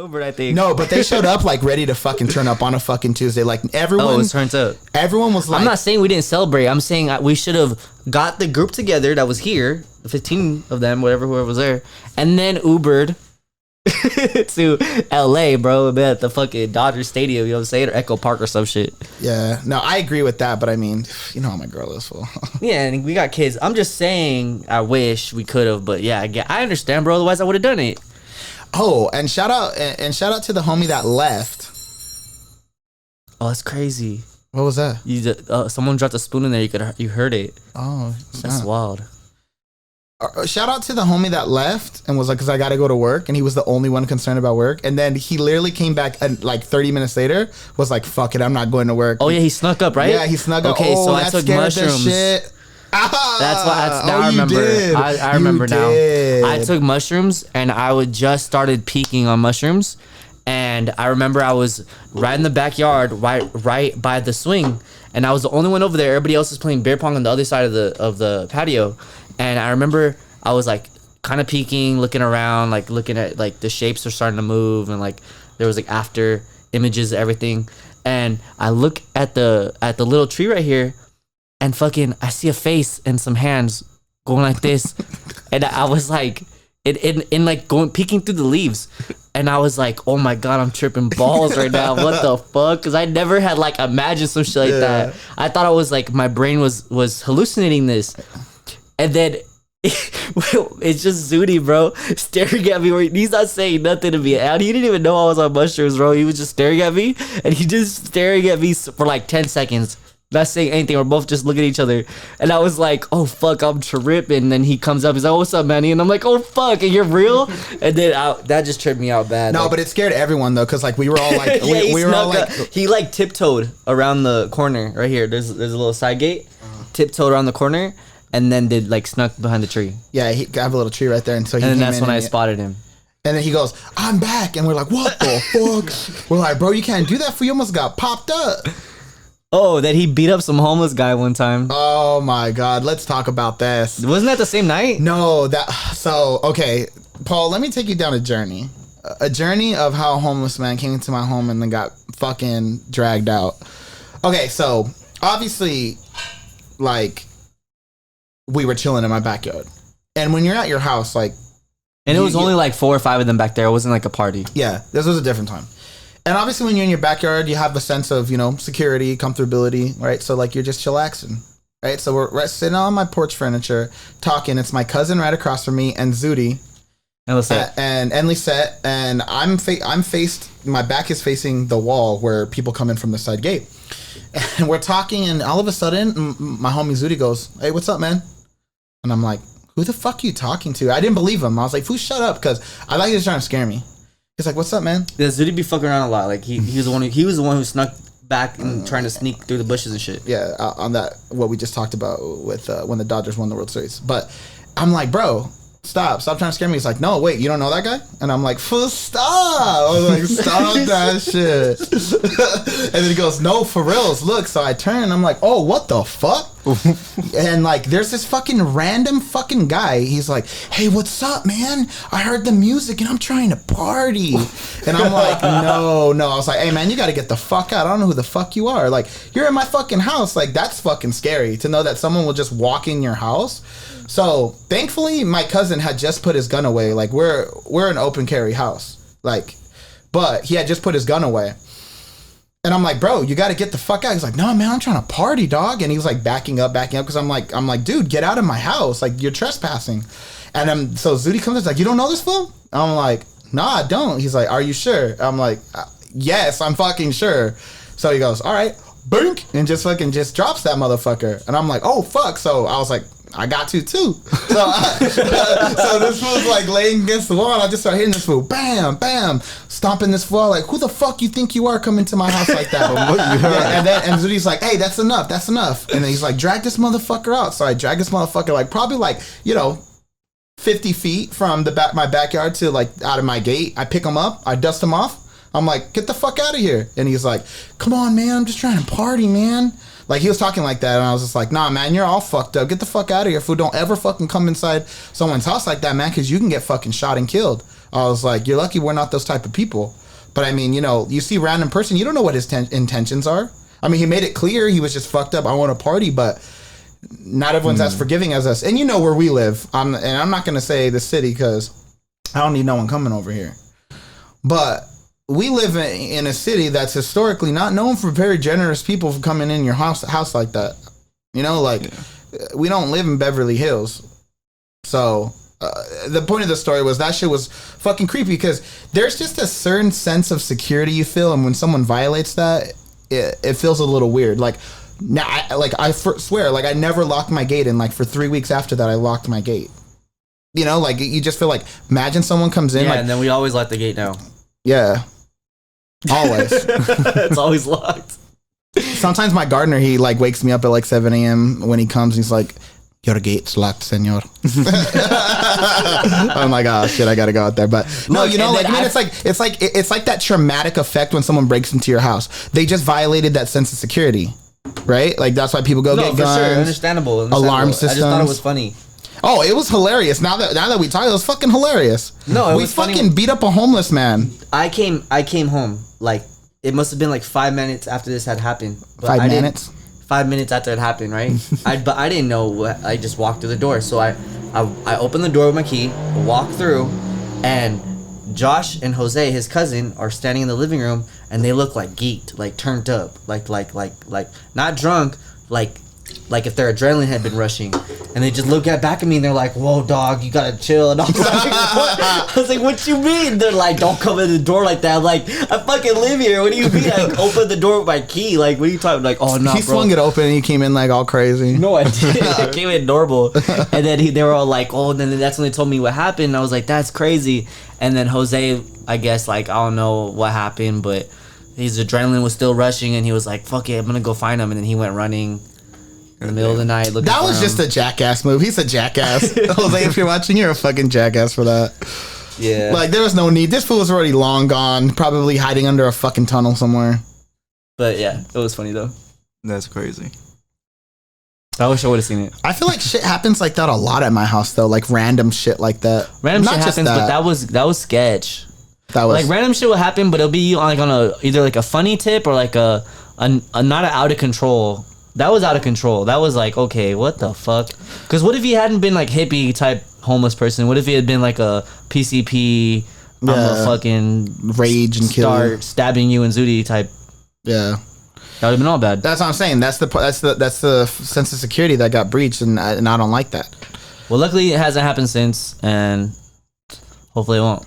Uber, I think. No, but they showed up like ready to fucking turn up on a fucking Tuesday. Like everyone. Oh, it was turned up. Everyone was like. I'm not saying we didn't celebrate. I'm saying we should have got the group together that was here, 15 of them, whoever was there, and then Ubered to LA, bro, at the fucking Dodger Stadium, you know what I'm saying, or Echo Park or some shit. Yeah, no, I agree with that, but I mean, you know how my girl is, fool. Yeah, and we got kids. I'm just saying, I wish we could have, but yeah, I understand, bro. Otherwise, I would have done it. Oh, and shout out to the homie that left. Oh, that's crazy. What was that? Someone dropped a spoon in there. You heard it. Oh, that's wild. Shout out to the homie that left and was like, because I got to go to work, and he was the only one concerned about work. And then he literally came back and like 30 minutes later was like, fuck it, I'm not going to work. Oh yeah, he snuck up, right? Yeah, he snuck up. Okay, so I took mushrooms. Shit. That's why. Now I remember. I remember now. I took mushrooms and I would just started peaking on mushrooms, and I remember I was right in the backyard, right by the swing, and I was the only one over there. Everybody else was playing beer pong on the other side of the patio. And I remember I was like kind of peeking, looking around, like looking at like the shapes are starting to move, and like there was like after images of everything. And I look at the little tree right here, and fucking I see a face and some hands going like this, and I was like, in like going peeking through the leaves, and I was like, oh my god, I'm tripping balls right now. What the fuck? Because I never had like imagined some shit like that. I thought I was like my brain was hallucinating this. And then it's just Zuni, bro, staring at me. He's not saying nothing to me. And he didn't even know I was on mushrooms, bro. He was just staring at me, and he just staring at me for like 10 seconds. Not saying anything. We're both just looking at each other. And I was like, oh, fuck, I'm tripping. And then he comes up. He's like, what's up, Manny? And I'm like, oh, fuck, and you're real? And then that just tripped me out bad. No, like, but it scared everyone, though, because like we were all like, yeah, we were all like. He like tiptoed around the corner right here. There's a little side gate. Tiptoed around the corner. And then they like snuck behind the tree. Yeah, I have a little tree right there, and so he. And then that's when I spotted him. And then he goes, "I'm back," and we're like, "What the fuck?" We're like, "Bro, you can't do that. For you almost got popped up." Oh, that he beat up some homeless guy one time. Oh my god, let's talk about this. Wasn't that the same night? No, okay, Paul. Let me take you down a journey of how a homeless man came into my home and then got fucking dragged out. Okay, so obviously, like. We were chilling in my backyard, and when you're at your house, like, and it was only like 4 or 5 of them back there. It wasn't like a party. Yeah, this was a different time. And obviously, when you're in your backyard, you have a sense of, you know, security, comfortability, right? So like, you're just chillaxing, right? So we're sitting on my porch furniture, talking. It's my cousin right across from me, and Zudi, and Lisette, and I'm faced. My back is facing the wall where people come in from the side gate. And we're talking, and all of a sudden, my homie Zudi goes, "Hey, what's up, man?" And I'm like, "Who the fuck are you talking to?" I didn't believe him. I was like, "Fool, shut up," because I thought he was trying to scare me. He's like, "What's up, man?" Yeah, Zudi be fucking around a lot. Like he was the one who snuck back and trying to sneak through the bushes and shit. Yeah, on that what we just talked about with when the Dodgers won the World Series. But I'm like, "Bro, stop trying to scare me." He's like, "No, wait, you don't know that guy?" And I'm like, "Fool, stop." I was like, "Stop that shit." And then he goes, "No, for reals, look." So I turn and I'm like, "Oh, what the fuck?" And like, there's this fucking random fucking guy. He's like, "Hey, what's up, man? I heard the music and I'm trying to party." And I'm like, no. I was like, "Hey, man, you got to get the fuck out. I don't know who the fuck you are. Like, you're in my fucking house. Like, that's fucking scary to know that someone will just walk in your house." So thankfully, my cousin had just put his gun away. Like, we're an open carry house. Like, but he had just put his gun away. And I'm like, "Bro, you got to get the fuck out." He's like, "No, man, I'm trying to party, dog." And he was like backing up because I'm like, "Dude, get out of my house. Like, you're trespassing." And so Zudi comes in, like, "You don't know this fool?" I'm like, "Nah, I don't." He's like, "Are you sure?" I'm like, "Yes, I'm fucking sure." So he goes, "All right, bink," and just drops that motherfucker. And I'm like, "Oh, fuck." So I was like, I got to too. So this fool's like laying against the wall. And I just start hitting this fool. Bam, bam. Stomping this fool. Like, "Who the fuck you think you are coming to my house like that?" And Zudi's like, "Hey, that's enough. And then he's like, "Drag this motherfucker out." So I drag this motherfucker like probably like, 50 feet from my backyard to like out of my gate. I pick him up. I dust him off. I'm like, "Get the fuck out of here." And he's like, "Come on, man. I'm just trying to party, man." Like, he was talking like that, and I was just like, "Nah, man, you're all fucked up. Get the fuck out of here, fool. Don't ever fucking come inside someone's house like that, man, because you can get fucking shot and killed." I was like, you're lucky we're not those type of people. But I mean, you know, you see a random person, you don't know what his intentions are. I mean, he made it clear he was just fucked up. I want to party, but not everyone's as forgiving as us. And you know where we live. I'm not going to say the city because I don't need no one coming over here. But we live in a city that's historically not known for very generous people coming in your house like that. You know, like we don't live in Beverly Hills. So the point of the story was that shit was fucking creepy because there's just a certain sense of security you feel. And when someone violates that, it feels a little weird. Like, now, I swear, like, I never locked my gate, and, like, for 3 weeks after that, I locked my gate. You know, like, you just feel like, imagine someone comes in, yeah, like... and then we always lock the gate now. Yeah. Always. It's always locked. Sometimes my gardener, he, like, wakes me up at, like, 7 a.m. when he comes, and he's like, your gate's locked, senor. I'm like, oh, shit, I gotta go out there. But, no, you know, like, I mean, it's like that traumatic effect when someone breaks into your house. They just violated that sense of security. Right? Like, that's why people go get guns. Sure. Understandable. Alarm systems. I just thought it was funny. Oh, it was hilarious. Now that we talk, it was fucking hilarious. No, we fucking beat up a homeless man. I came home, like, it must have been like 5 minutes after this had happened. 5 minutes? 5 minutes after it happened, right? But I didn't know. I just walked through the door. So I opened the door with my key, walked through, and Josh and Jose, his cousin, are standing in the living room, and they look like geeked, like turned up, like not drunk, like if their adrenaline had been rushing, and they just look back at me and they're like, "Whoa, dog, you gotta chill." And I was like, "What?" I was like, "What you mean?" They're like, "Don't come in the door like that." I'm like, I fucking live here. What do you mean? I opened the door with my key. Like, what are you talking? Like, oh no, he swung it open and you came in like all crazy. No, I didn't. I came in normal, and then they were all like, "Oh," and then that's when they told me what happened. And I was like, "That's crazy." And then Jose, I guess, like, I don't know what happened, but his adrenaline was still rushing, and he was like, "Fuck it, I'm gonna go find him." And then he went running in the middle of the night looking that for was him. just a jackass move. He's a jackass. Jose, if you're watching, you're a fucking jackass for that. Yeah. Like, there was no need. This fool was already long gone, probably hiding under a fucking tunnel somewhere. But yeah, it was funny though. That's crazy. I wish I would have seen it. I feel like shit happens like that a lot at my house though, like random shit like that. Random shit happens, but that was sketch. That was like random shit will happen, but it'll be like on a either like a funny tip or like a not an out of control. That was out of control. That was like, okay, what the fuck? Because what if he hadn't been like hippie type homeless person? What if he had been like a PCP, I'm a fucking rage and kill, stabbing you and Zudi type? Yeah, that would have been all bad. That's what I'm saying. That's the sense of security that got breached, and I don't like that. Well, luckily it hasn't happened since, and hopefully it won't.